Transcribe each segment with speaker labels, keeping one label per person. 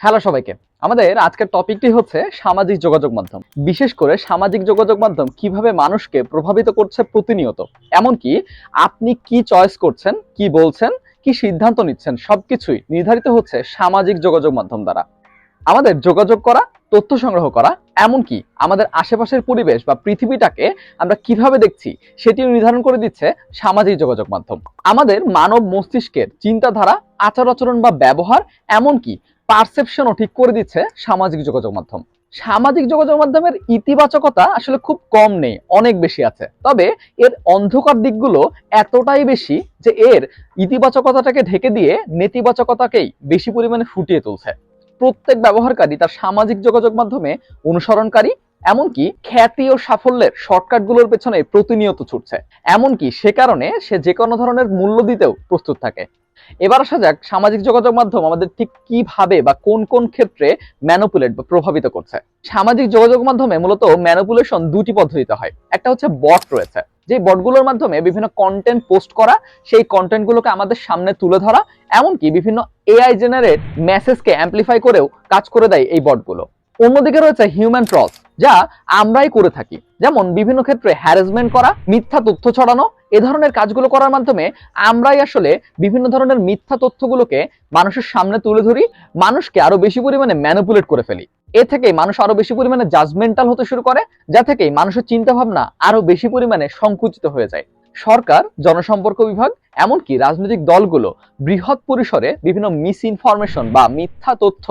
Speaker 1: Hello সবাইকে। আমাদের আজকের টপিকটি হচ্ছে সামাজিক যোগাযোগ মাধ্যম। বিশেষ করে সামাজিক যোগাযোগ মাধ্যম কিভাবে মানুষকে প্রভাবিত করছে প্রতিনিয়ত। এমনকি আপনি কি চয়েস করছেন, কি বলছেন, কি সিদ্ধান্ত নিচ্ছেন সবকিছুই নির্ধারিত হচ্ছে সামাজিক যোগাযোগ মাধ্যম দ্বারা। আমাদের যোগাযোগ করা, তথ্য সংগ্রহ করা, এমনকি আমাদের আশেপাশের পরিবেশ বা পৃথিবীটাকে আমরা কিভাবে দেখছি সেটিও নির্ধারণ করে দিচ্ছে সামাজিক যোগাযোগ মাধ্যম। আমাদের মানব মস্তিষ্কের চিন্তাধারা, আচার আচরণ বা ব্যবহার, এমনকি পারসেপশনও ঠিক করে দিচ্ছে সামাজিক যোগাযোগ মাধ্যম। সামাজিক যোগাযোগ মাধ্যমের ইতিবাচকতা আসলে খুব কম নেই, অনেক বেশি আছে। তবে এর অন্ধকার দিকগুলো এতটাই বেশি যে এর ইতিবাচকতাটাকে ঢেকে দিয়ে নেতিবাচকতাকেই বেশি পরিমাণে ফুটিয়ে তুলছে। প্রত্যেক ব্যবহারকারী তার সামাজিক যোগাযোগ মাধ্যমে অনুসরণকারী, এমনকি খ্যাতি ও সাফল্যের শর্টকাটগুলোর পেছনে প্রতিনিয়ত ছুটছে। এমনকি সে কারণে সে যে কোনো ধরনের মূল্য দিতেও প্রস্তুত থাকে। এবার আসা যাক সামাজিক যোগাযোগ মাধ্যম আমাদের ঠিক কিভাবে বা কোন কোন ক্ষেত্রে ম্যানিপুলেট বা প্রভাবিত করছে। সামাজিক যোগাযোগ মাধ্যমে মূলত ম্যানিপুলেশন দুটি পদ্ধতিতে হয়। একটা হচ্ছে বট রয়েছে, যে বটগুলোর মাধ্যমে বিভিন্ন কন্টেন্ট পোস্ট করা, সেই কন্টেন্টগুলোকে আমাদের সামনে তুলে ধরা, এমনকি বিভিন্ন এআই জেনারেট মেসেজকে অ্যাম্পলিফাই করেও কাজ করে দেয় এই বটগুলো। অন্যদিকে রয়েছে হিউম্যান ট্রলস, যা আমরাই করে থাকি, যেমন বিভিন্ন ক্ষেত্রে হ্যারাসমেন্ট করা, মিথ্যা তথ্য ছড়ানো। এ ধরনের কাজগুলো করার মাধ্যমে আমরাই আসলে বিভিন্ন ধরনের মিথ্যা তথ্যগুলোকে মানুষের সামনে তুলে ধরি, মানুষকে আরো বেশি পরিমাণে ম্যানিপুলেট করে ফেলি। এ থেকেই মানুষ আরো বেশি পরিমাণে জাজমেন্টাল হতে শুরু করে, যা থেকেই মানুষের চিন্তা ভাবনা আরো বেশি পরিমাণে সংকুচিত হয়ে যায়। সরকার, জনসম্পর্ক বিভাগ, এমনকি রাজনৈতিক দলগুলো বৃহৎ পরিসরে বিভিন্ন মিস ইনফরমেশন বা মিথ্যা তথ্য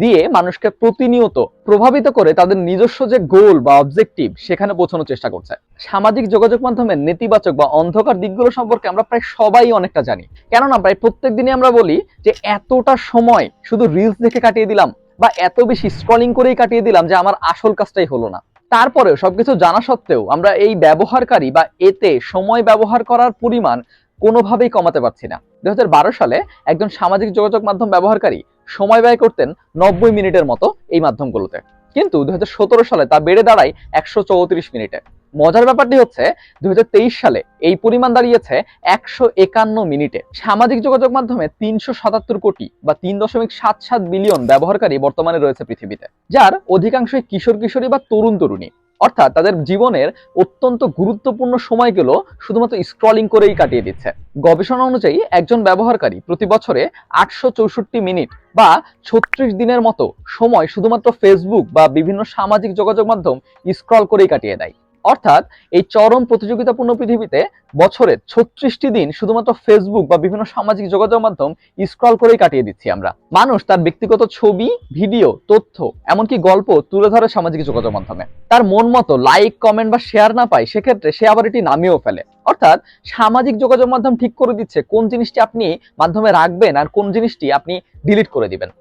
Speaker 1: দিয়ে মানুষকে প্রতিনিয়ত প্রভাবিত করে তাদের নিজস্ব যে গোল বা অবজেক্টিভ সেখানে পৌঁছানোর চেষ্টা করছে। সামাজিক যোগাযোগ মাধ্যমের নেতিবাচক বা অন্ধকার দিকগুলো সম্পর্কে আমরা প্রায় সবাই অনেকটা জানি, কেননা প্রায় প্রত্যেক দিনই আমরা বলি যে এতটা সময় শুধু রিলস দেখে কাটিয়ে দিলাম বা এত বেশি স্ক্রলিং করেই কাটিয়ে দিলাম যে আমার আসল কাজটাই হলো না। তারপরেও সবকিছু জানা সত্ত্বেও আমরা এই ব্যবহারকারী বা এতে সময় ব্যবহার করার পরিমাণ কোনোভাবেই কমাতে পারছি না। 2012 সালে একজন সামাজিক যোগাযোগ মাধ্যম ব্যবহারকারী সময় ব্যয় করতেন 90 মিনিটের মতো এই মাধ্যমগুলোতে, কিন্তু 2017 সালে তা বেড়ে দাঁড়ায় 134 মিনিটে। মজার ব্যাপারটি হচ্ছে 2023 সালে এই পরিমাণ দাঁড়িয়েছে 151 মিনিটে। সামাজিক যোগাযোগ মাধ্যমে 377 কোটি বা 3.77 বিলিয়ন ব্যবহারকারী বর্তমানে রয়েছে পৃথিবীতে, যার অধিকাংশই কিশোর কিশোরী বা তরুণ তরুণী। অর্থাৎ তাদের জীবনের অত্যন্ত গুরুত্বপূর্ণ সময়গুলো শুধুমাত্র স্ক্রলিং করেই কাটিয়ে দিচ্ছে। গবেষণা অনুযায়ী একজন ব্যবহারকারী প্রতি বছরে 864 মিনিট বা 36 দিনের মতো সময় শুধুমাত্র ফেসবুক বা বিভিন্ন সামাজিক যোগাযোগ মাধ্যম স্ক্রল করেই কাটিয়ে দেয়। অর্থাৎ এই চরম প্রতিযোগিতাপূর্ণ পৃথিবীতে বছরে 36টি দিন শুধুমাত্র ফেসবুক বা বিভিন্ন সামাজিক যোগাযোগ মাধ্যম স্ক্রল করেই কাটিয়ে দিচ্ছি আমরা। মানুষ তার ব্যক্তিগত ছবি, ভিডিও, তথ্য, এমনকি গল্প তুলে ধরে সামাজিক যোগাযোগ মাধ্যমে। তার মন মতো লাইক, কমেন্ট বা শেয়ার না পায়, সেক্ষেত্রে সে আবার এটি নামিয়েও ফেলে। অর্থাৎ সামাজিক যোগাযোগ মাধ্যম ঠিক করে দিচ্ছে কোন জিনিসটি আপনি মাধ্যমে রাখবেন আর কোন জিনিসটি আপনি ডিলিট করে দিবেন।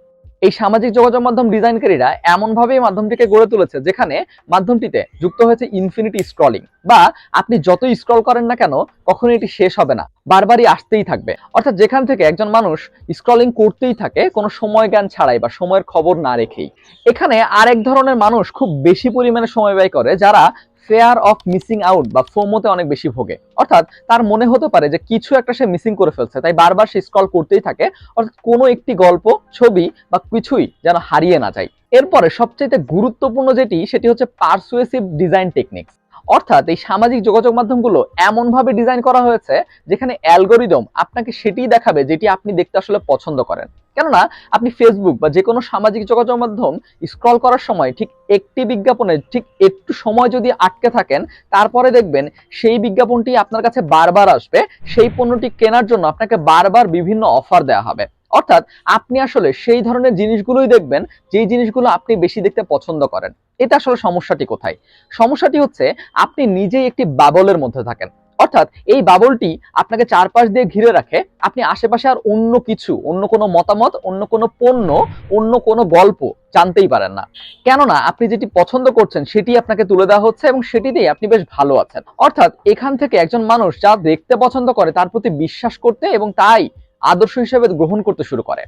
Speaker 1: এই সামাজিক যোগাযোগ মাধ্যম ডিজাইনকারীরা এমনভাবে মাধ্যমটিকে গড়ে তুলেছে যেখানে মাধ্যমটিতে যুক্ত হয়েছে ইনফিনিটি স্ক্রলিং, বা আপনি যতই স্ক্রল করেন না কেন কখনো এটি শেষ হবে না, বারবারই আসতেই থাকবে। অর্থাৎ যেখান থেকে একজন মানুষ স্ক্রলিং করতেই থাকে কোনো সময় জ্ঞান ছাড়াই বা সময়ের খবর না রেখেই। এখানে আরেক ধরনের মানুষ খুব বেশি পরিমাণে সময় ব্যয় করে, যারা ফেয়ার অফ মিসিং আউট বা ফোমোতে অনেক বেশি ভোগে। অর্থাৎ তার মনে হতে পারে যে কিছু একটা সে মিসিং করে ফেলছে, তাই বারবার সে স্ক্রল করতেই থাকে। অর্থাৎ কোনো একটি গল্প, ছবি বা কিছুই যেন হারিয়ে না যায়। এরপরে সবচেয়ে গুরুত্বপূর্ণ যেটি, সেটি হচ্ছে পারসুয়েসিভ ডিজাইন টেকনিক্স। অর্থাৎ এই সামাজিক যোগাযোগ মাধ্যমগুলো এমনভাবে ডিজাইন করা হয়েছে যেখানে অ্যালগোরিদম আপনাকে সেটিই দেখাবে যেটি আপনি দেখতে আসলে পছন্দ করেন। কেননা আপনি ফেসবুক বা যে কোনো সামাজিক যোগাযোগ মাধ্যম স্ক্রল করার সময় ঠিক একটি বিজ্ঞাপনে ঠিক একটু সময় যদি আটকে থাকেন, তারপরে দেখবেন সেই বিজ্ঞাপনটি আপনার কাছে বারবার আসবে। সেই পণ্যটি কেনার জন্য আপনাকে বারবার বিভিন্ন অফার দেওয়া হবে। অর্থাৎ আপনি আসলে সেই ধরনের জিনিসগুলোই দেখবেন যেই জিনিসগুলো আপনি বেশি দেখতে পছন্দ করেন। এটা আসলে সমস্যাটি কোথায়? সমস্যাটি হচ্ছে আপনি নিজেই একটি বাবলের মধ্যে থাকেন। অর্থাৎ এই বাবলটি আপনাকে চারপাশ দিয়ে ঘিরে রাখে। আপনি আশেপাশে আর অন্য কিছু, অন্য কোনো মতামত, অন্য কোনো পণ্য, অন্য কোনো গল্প জানতেই পারেন না। কেননা আপনি যেটি পছন্দ করছেন সেটি আপনাকে তুলে দেওয়া হচ্ছে এবং সেটিতেই আপনি বেশ ভালো আছেন। অর্থাৎ এখান থেকে একজন মানুষ যা দেখতে পছন্দ করে তার প্রতি বিশ্বাস করতে এবং তাই আদর্শ হিসেবে গ্রহণ করতে শুরু করে।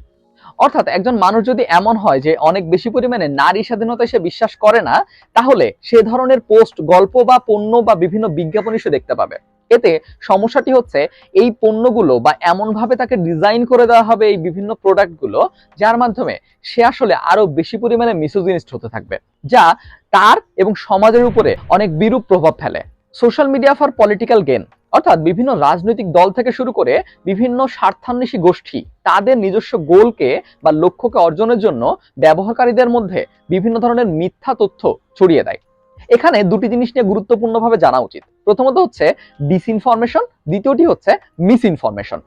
Speaker 1: অর্থাৎ একজন মানুষ যদি এমন হয় যে অনেক বেশি পরিমাণে নারী স্বাধীনতায় সে বিশ্বাস করে না, তাহলে সে ধরনের পোস্ট, গল্প বা পণ্য বা বিভিন্ন বিজ্ঞাপনই সে দেখতে পাবে। এতে সমস্যাটি হচ্ছে এই পণ্যগুলো বা এমনভাবে তাকে ডিজাইন করে দেওয়া হবে এই বিভিন্ন প্রোডাক্টগুলো, যার মাধ্যমে সে আসলে আরো বেশি পরিমাণে মিসোজিনিস্ট হতে থাকবে, যা তার এবং সমাজের উপরে অনেক বিরূপ প্রভাব ফেলে। Social media for political gain, অর্থাৎ বিভিন্ন রাজনৈতিক দল থেকে শুরু করে বিভিন্ন স্বার্থান্বেষী গোষ্ঠী তাদের নিজস্ব গোলকে বা লক্ষ্যকে অর্জনের জন্য ব্যবহারকারীদের মধ্যে বিভিন্ন ধরনের মিথ্যা তথ্য ছড়িয়ে দেয়। এখানে দুটি জিনিস নিয়ে গুরুত্বপূর্ণভাবে জানা উচিত। প্রথমত হচ্ছে ডিসইনফরমেশন, দ্বিতীয়টি হচ্ছে মিসইনফরমেশন।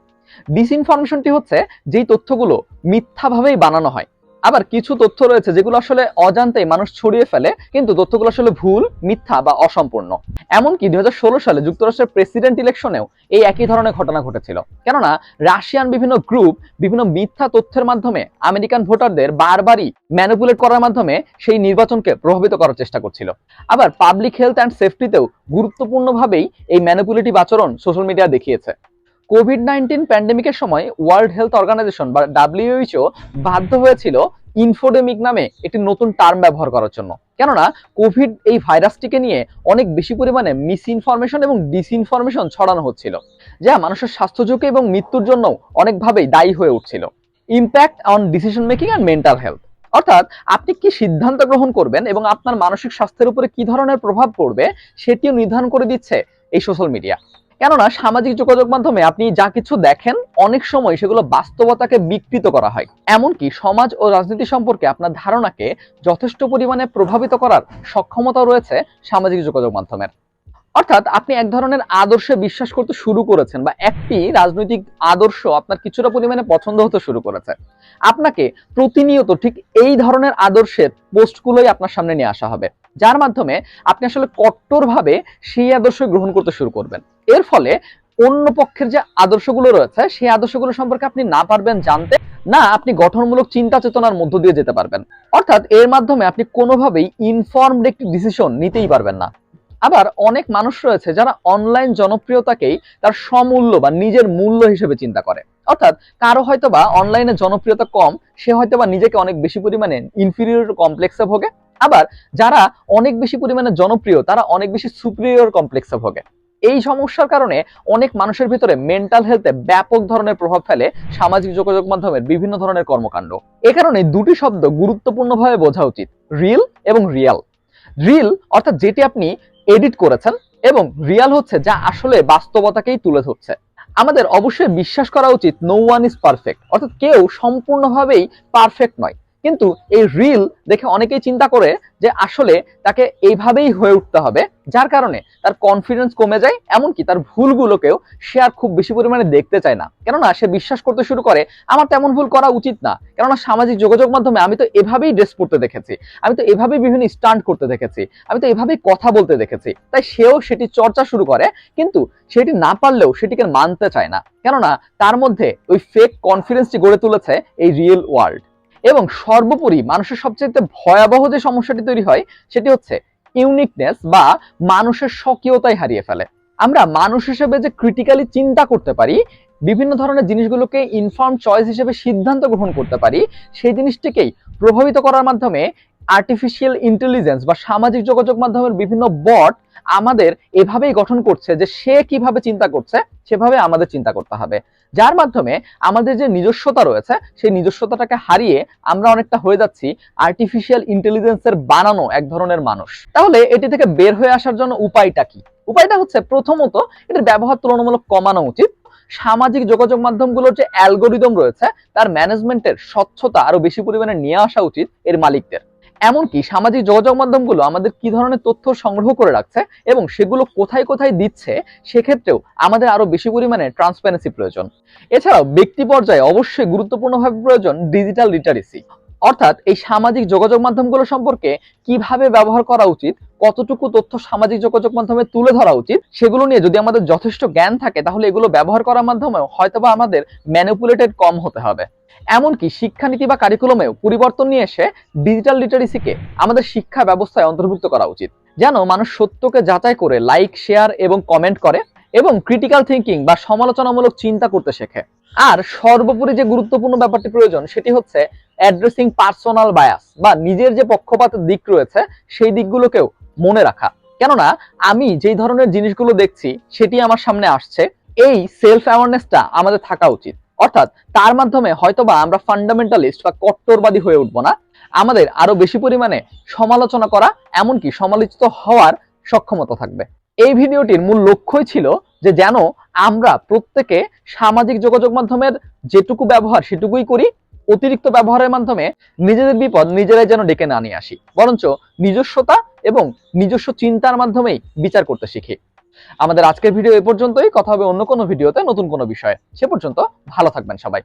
Speaker 1: ডিসইনফরমেশনটি হচ্ছে যেই তথ্যগুলো মিথ্যাভাবেই বানানো হয়, আবার কিছু তথ্য রয়েছে যেগুলো আসলে অজান্তেই মানুষ ছড়িয়ে ফেলে, কিন্তু তথ্যগুলো আসলে ভুল, মিথ্যা বা অসম্পূর্ণ। এমনকি 2016 সালে যুক্তরাষ্ট্রের প্রেসিডেন্ট ইলেকশনেও এই একই ধরনের ঘটনা ঘটেছিল, কেননা রাশিয়ান বিভিন্ন গ্রুপ বিভিন্ন মিথ্যা তথ্যের মাধ্যমে আমেরিকান ভোটারদের বারবারই ম্যানিপুলেট করার মাধ্যমে সেই নির্বাচনকে প্রভাবিত করার চেষ্টা করছিল। আবার পাবলিক হেলথ অ্যান্ড সেফটিতেও গুরুত্বপূর্ণভাবেই এই ম্যানিপুলেটিভ আচরণ সোশ্যাল মিডিয়া দেখিয়েছে। কোভিড-19 প্যান্ডেমিকের সময় ওয়ার্ল্ড হেলথ অর্গানাইজেশন বা WHO বাধ্য হয়েছিল ইনফোডেমিক নামে একটি নতুন টার্ম ব্যবহার করার জন্য, কেননা কোভিড এই ভাইরাসটিকে নিয়ে অনেক বেশি পরিমাণে মিসইনফরমেশন এবং ডিসইনফরমেশন ছড়ানো হচ্ছিল, যা মানুষের স্বাস্থ্য ঝুঁকি এবং মৃত্যুর জন্য অনেকভাবেই দায়ী হয়ে উঠছিল। Impact on decision making and mental health, অর্থাৎ আপনি কি সিদ্ধান্ত গ্রহণ করবেন এবং আপনার মানসিক স্বাস্থ্যের উপরে কি ধরনের প্রভাব পড়বে সেটিও নির্ধারণ করে দিচ্ছে এই সোশ্যাল মিডিয়া। কেননা সামাজিক যোগাযোগ মাধ্যমে আপনি যা কিছু দেখেন অনেক সময় সেগুলো বাস্তবতাকে বিকৃত করা হয়, এমনকি সমাজ ও রাজনীতি সম্পর্কে আপনার ধারণাকে যথেষ্ট পরিমাণে প্রভাবিত করার সক্ষমতা রয়েছে সামাজিক যোগাযোগ মাধ্যমের। অর্থাৎ আপনি এক ধরনের আদর্শে বিশ্বাস করতে শুরু করেছেন বা একটি রাজনৈতিক আদর্শ আপনার কিছুটা পরিমাণে পছন্দ হতে শুরু করেছে, আপনাকে প্রতিনিয়ত ঠিক এই ধরনের আদর্শের পোস্টগুলোই আপনার সামনে নিয়ে আসা হবে, যার মাধ্যমে আপনি আসলে কট্টরভাবে সেই আদর্শ গ্রহণ করতে শুরু করবেন। এর ফলে অন্য পক্ষের যে আদর্শগুলো রয়েছে সেই আদর্শগুলো সম্পর্কে আপনি না পারবেন জানতে, না আপনি গঠনমূলক চিন্তা চেতনার মধ্য দিয়ে যেতে পারবেন। অর্থাৎ এর মাধ্যমে আপনি কোনোভাবেই ইনফর্মড একটি ডিসিশন নিতেই পারবেন না। আবার অনেক মানুষ রয়েছে যারা অনলাইন জনপ্রিয়তাকেই তার সমূল্য বা নিজের মূল্য হিসেবে চিন্তা করে। অর্থাৎ কারো হয়তোবা অনলাইনে জনপ্রিয়তা কম, সে হয়তোবা নিজেকে অনেক বেশি পরিমাণে ইনফিরিয়র কমপ্লেক্সে ভোগে, আবার যারা অনেক বেশি পরিমাণে জনপ্রিয় তারা অনেক বেশি সুপিরিয়র কমপ্লেক্সে ভোগে। এই সমস্যার কারণে অনেক মানুষের ভিতরে মেন্টাল হেলথে ব্যাপক ধরনের প্রভাব ফেলে সামাজিক যোগাযোগ মাধ্যমের বিভিন্ন ধরনের কর্মকাণ্ড। এ কারণে দুটি শব্দ গুরুত্বপূর্ণভাবে বোঝা উচিত, রিল এবং রিয়াল। রিল অর্থাৎ যেটি আপনি এডিট করেছেন, এবং রিয়াল হচ্ছে যা আসলে বাস্তবতাকেই তুলে ধরছে। আমাদের অবশ্যই বিশ্বাস করা উচিত নো ওয়ান ইজ পারফেক্ট, অর্থাৎ কেউ সম্পূর্ণভাবেই পারফেক্ট নয়, কিন্তু এই রিল দেখে অনেকেই চিন্তা করে যে আসলে তাকে এইভাবেই হয়ে উঠতে হবে, যার কারণে তার কনফিডেন্স কমে যায়, এমনকি তার ভুলগুলোকেও সে আর খুব বেশি পরিমাণে দেখতে চায় না, কেননা সে বিশ্বাস করতে শুরু করে আমার তেমন ভুল করা উচিত না, কেননা সামাজিক যোগাযোগ মাধ্যমে আমি তো এভাবেই ড্রেস পড়তে দেখেছি, আমি তো এভাবেই বিভিন্ন স্টান্ট করতে দেখেছি, আমি তো এভাবেই কথা বলতে দেখেছি, তাই সেও সেটি চর্চা শুরু করে, কিন্তু সেটি না পারলেও সেটিকে মানতে চায় না, কেননা তার মধ্যে ওই ফেক কনফিডেন্সটি গড়ে তুলেছে এই রিয়েল ওয়ার্ল্ড। এবং সর্বোপরি মানুষের সবচেয়ে ভয়াবহ যে সমস্যাটি তৈরি হয় সেটি হচ্ছে ইউনিকনেস বা মানুষের স্বকীয়তাই হারিয়ে ফেলে। আমরা মানুষ হিসেবে যে ক্রিটিক্যালি চিন্তা করতে পারি, বিভিন্ন ধরনের জিনিসগুলোকে ইনফর্ম চয়েস হিসেবে সিদ্ধান্ত গ্রহণ করতে পারি, সেই জিনিসটিকেই প্রভাবিত করার মাধ্যমে আর্টিফিশিয়াল ইন্টেলিজেন্স বা সামাজিক যোগাযোগ মাধ্যমের বিভিন্ন বট আমাদের এভাবেই গঠন করছে যে সে কিভাবে চিন্তা করছে সেভাবে আমাদের চিন্তা করতে হবে, যার মাধ্যমে আমাদের যে নিজস্বতা রয়েছে সেই নিজস্বতাটাকে হারিয়ে আমরা অনেকটা হয়ে যাচ্ছি আর্টিফিশিয়াল ইন্টেলিজেন্সের বানানো এক ধরনের মানুষ। তাহলে এটি থেকে বের হয়ে আসার জন্য উপায়টা কি? উপায়টা হচ্ছে প্রথমত এটার ব্যবহার তুলনামূলক কমানো উচিত। সামাজিক যোগাযোগ মাধ্যমগুলোর যে অ্যালগোরিদম রয়েছে তার ম্যানেজমেন্টের স্বচ্ছতা আরো বেশি পরিমাণে নিয়ে আসা উচিত এর মালিকদের। এমনকি সামাজিক যোগাযোগ মাধ্যমগুলো আমাদের কি ধরনের তথ্য সংগ্রহ করে রাখছে এবং সেগুলো কোথায় কোথায় দিচ্ছে সেক্ষেত্রেও আমাদের আরো বেশি পরিমাণে ট্রান্সপারেন্সি প্রয়োজন। এছাড়াও ব্যক্তি পর্যায়ে অবশ্যই গুরুত্বপূর্ণভাবে প্রয়োজন ডিজিটাল লিটারেসি, অর্থাৎ এই সামাজিক যোগাযোগ মাধ্যমগুলো সম্পর্কে কিভাবে ব্যবহার করা উচিত, কতটুকু তথ্য সামাজিক যোগাযোগ মাধ্যমে তুলে ধরা উচিত, সেগুলো নিয়ে যদি আমাদের যথেষ্ট জ্ঞান থাকে তাহলে এগুলো ব্যবহার করার মাধ্যমেও হয়তোবা আমাদের ম্যানিপুলেটেড কম হতে হবে। এমনকি শিক্ষানীতি বা কারিকুলামেও পরিবর্তন নিয়ে এসে ডিজিটাল লিটারেসিকে আমাদের শিক্ষা ব্যবস্থায় অন্তর্ভুক্ত করা উচিত, যেন মানুষ সত্যকে যাচাই করে লাইক, শেয়ার এবং কমেন্ট করে এবং ক্রিটিক্যাল থিঙ্কিং বা সমালোচনামূলক চিন্তা করতে শেখে। আর সর্বোপরি যে গুরুত্বপূর্ণ ব্যাপারটি প্রয়োজন সেটি হচ্ছে অ্যাড্রেসিং পার্সোনাল বায়াস বা নিজের যে পক্ষপাতের দিক রয়েছে সেই দিকগুলোকেও মনে রাখা। কেননা আমি যেই ধরনের জিনিসগুলো দেখছি সেটি আমার সামনে আসছে, এই সেলফ অ্যাওয়ারনেসটা আমাদের থাকা উচিত। অর্থাৎ তার মাধ্যমে হয়তোবা আমরা ফান্ডামেন্টালিস্ট বা কট্টরবাদী হয়ে উঠবো না, আমাদের আরো বেশি পরিমাণে সমালোচনা করা, এমনকি সমালোচিত হওয়ার সক্ষমতা থাকবে। এই ভিডিওটির মূল লক্ষ্যই ছিল যে যেন আমরা প্রত্যেকে সামাজিক যোগাযোগ মাধ্যমের যেটুকু ব্যবহার সেটুকুই করি, অতিরিক্ত ব্যবহারের মাধ্যমে নিজেদের বিপদ নিজেরাই যেন ডেকে না নিয়ে আসি, বরঞ্চ নিজস্বতা এবং নিজস্ব চিন্তার মাধ্যমেই বিচার করতে শিখি। আমাদের আজকের ভিডিও এ পর্যন্তই। কথা হবে অন্য কোনো ভিডিওতে নতুন কোনো বিষয়ে। সে পর্যন্ত ভালো থাকবেন সবাই।